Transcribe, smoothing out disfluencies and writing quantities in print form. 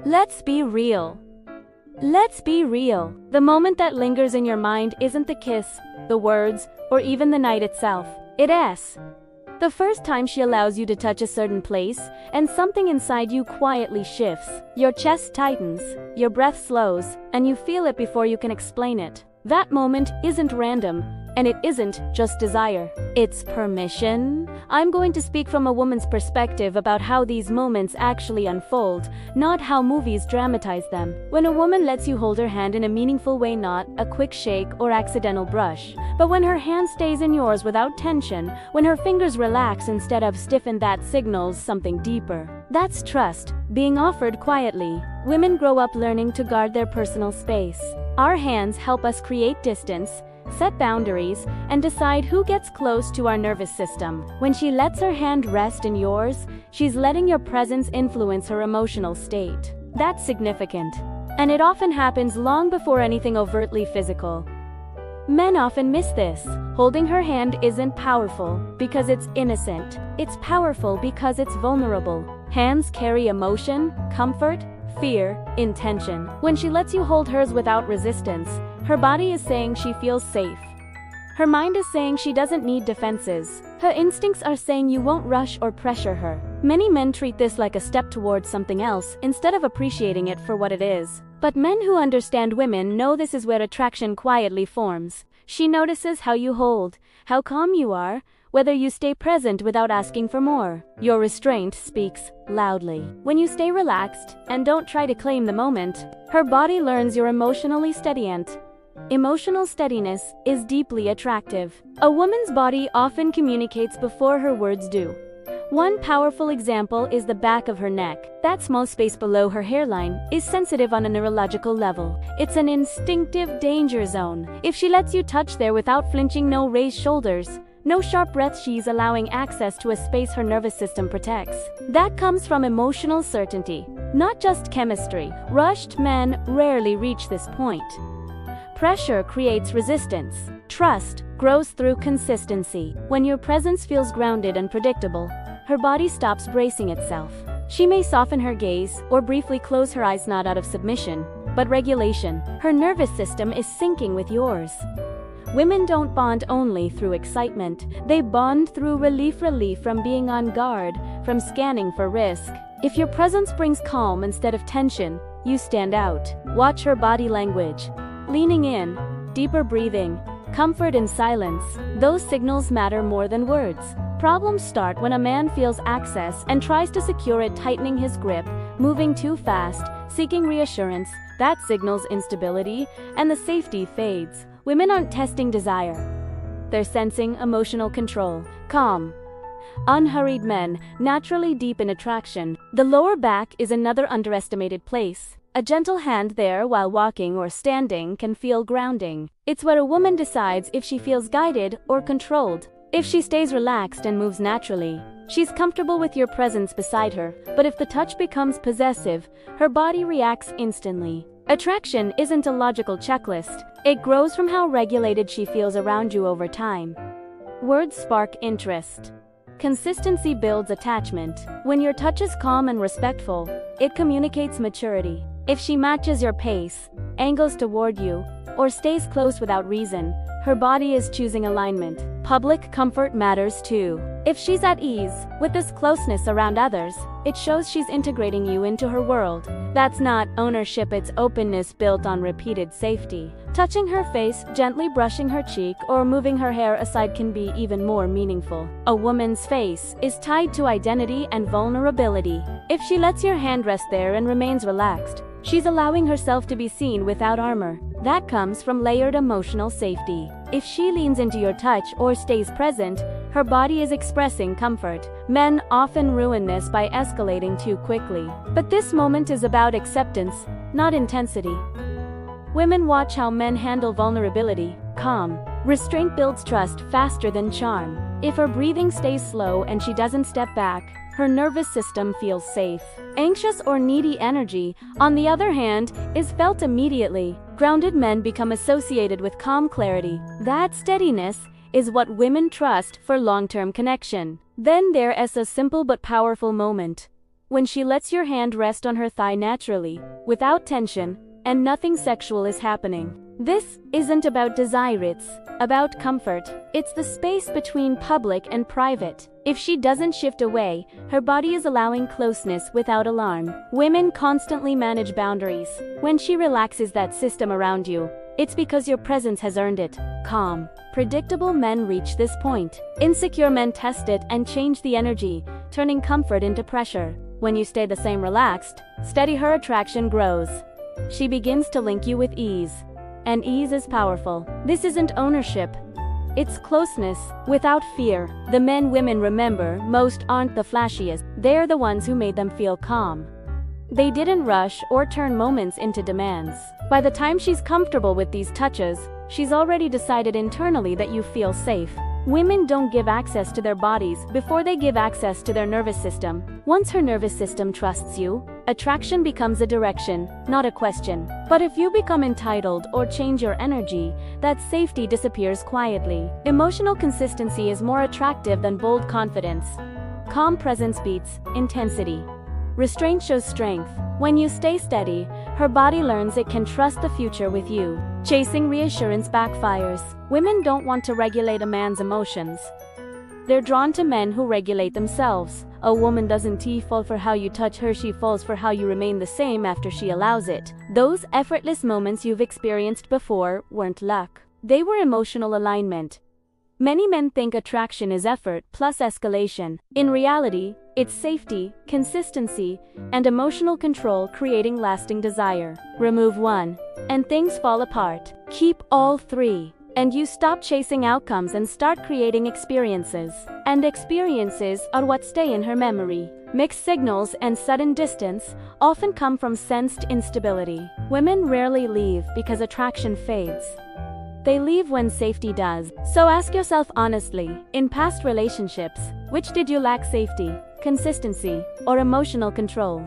Let's be real. Let's be real. The moment that lingers in your mind isn't the kiss, the words, or even the night itself. It's the first time she allows you to touch a certain place, and something inside you quietly shifts. Your chest tightens, your breath slows, and you feel it before you can explain it. That moment isn't random, and it isn't just desire. It's permission. I'm going to speak from a woman's perspective about how these moments actually unfold, not how movies dramatize them. When a woman lets you hold her hand in a meaningful way, not a quick shake or accidental brush, but when her hand stays in yours without tension, when her fingers relax instead of stiffen, that signals something deeper. That's trust, being offered quietly. Women grow up learning to guard their personal space. Our hands help us create distance, set boundaries, and decide who gets close to our nervous system. When she lets her hand rest in yours, she's letting your presence influence her emotional state. That's significant. And it often happens long before anything overtly physical. Men often miss this. Holding her hand isn't powerful because it's innocent. It's powerful because it's vulnerable. Hands carry emotion, comfort, fear, intention. When she lets you hold hers without resistance, her body is saying she feels safe. Her mind is saying she doesn't need defenses. Her instincts are saying you won't rush or pressure her. Many men treat this like a step towards something else instead of appreciating it for what it is. But men who understand women know this is where attraction quietly forms. She notices how you hold, how calm you are, whether you stay present without asking for more. Your restraint speaks loudly. When you stay relaxed and don't try to claim the moment, her body learns you're emotionally steadient. Emotional steadiness is deeply attractive. A woman's body often communicates before her words do. One powerful example is the back of her neck. That small space below her hairline is sensitive on a neurological level. It's an instinctive danger zone. If she lets you touch there without flinching, no raised shoulders, no sharp breath, she's allowing access to a space her nervous system protects. That comes from emotional certainty, not just chemistry. Rushed men rarely reach this point. Pressure creates resistance. Trust grows through consistency. When your presence feels grounded and predictable, her body stops bracing itself. She may soften her gaze or briefly close her eyes, not out of submission, but regulation. Her nervous system is syncing with yours. Women don't bond only through excitement. They bond through relief from being on guard, from scanning for risk. If your presence brings calm instead of tension, you stand out. Watch her body language. Leaning in, deeper breathing, comfort in silence. Those signals matter more than words. Problems start when a man feels access and tries to secure it, tightening his grip, moving too fast, seeking reassurance. That signals instability, and the safety fades. Women aren't testing desire. They're sensing emotional control. Calm, unhurried men naturally deep in attraction. The lower back is another underestimated place. A gentle hand there while walking or standing can feel grounding. It's where a woman decides if she feels guided or controlled. If she stays relaxed and moves naturally, she's comfortable with your presence beside her. But if the touch becomes possessive, her body reacts instantly. Attraction isn't a logical checklist. It grows from how regulated she feels around you over time. Words spark interest. Consistency builds attachment. When your touch is calm and respectful, it communicates maturity. If she matches your pace, angles toward you, or stays close without reason, her body is choosing alignment. Public comfort matters too. If she's at ease with this closeness around others, it shows she's integrating you into her world. That's not ownership, it's openness built on repeated safety. Touching her face, gently brushing her cheek, or moving her hair aside can be even more meaningful. A woman's face is tied to identity and vulnerability. If she lets your hand rest there and remains relaxed, she's allowing herself to be seen without armor. That comes from layered emotional safety. If she leans into your touch or stays present, her body is expressing comfort. Men often ruin this by escalating too quickly. But this moment is about acceptance, not intensity. Women watch how men handle vulnerability. Calm. Restraint builds trust faster than charm. If her breathing stays slow and she doesn't step back, her nervous system feels safe. Anxious or needy energy, on the other hand, is felt immediately. Grounded men become associated with calm clarity. That steadiness is what women trust for long-term connection. Then there is a simple but powerful moment. when she lets your hand rest on her thigh naturally, without tension, and nothing sexual is happening. This isn't about desire, it's about comfort. It's the space between public and private. If she doesn't shift away, her body is allowing closeness without alarm. Women constantly manage boundaries. When she relaxes that system around you, it's because your presence has earned it. Calm, predictable men reach this point. Insecure men test it and change the energy, turning comfort into pressure. When you stay the same relaxed, steady, her attraction grows. She begins to link you with ease. And ease is powerful. This isn't ownership. It's closeness, without fear. The men women remember most aren't the flashiest. They're the ones who made them feel calm. They didn't rush or turn moments into demands. By the time she's comfortable with these touches, she's already decided internally that you feel safe. Women don't give access to their bodies before they give access to their nervous system. Once her nervous system trusts you, attraction becomes a direction, not a question. But if you become entitled or change your energy, that safety disappears quietly. Emotional consistency is more attractive than bold confidence. Calm presence beats intensity. Restraint shows strength. When you stay steady, her body learns it can trust the future with you. Chasing reassurance backfires. Women don't want to regulate a man's emotions. They're drawn to men who regulate themselves. A woman doesn't fall for how you touch her, she falls for how you remain the same after she allows it. Those effortless moments you've experienced before weren't luck. They were emotional alignment. Many men think attraction is effort plus escalation. In reality, it's safety, consistency, and emotional control creating lasting desire. Remove one, and things fall apart. Keep all three, and you stop chasing outcomes and start creating experiences. And experiences are what stay in her memory. Mixed signals and sudden distance often come from sensed instability. Women rarely leave because attraction fades. They leave when safety does. So ask yourself honestly, in past relationships, which did you lack safety, consistency, or emotional control?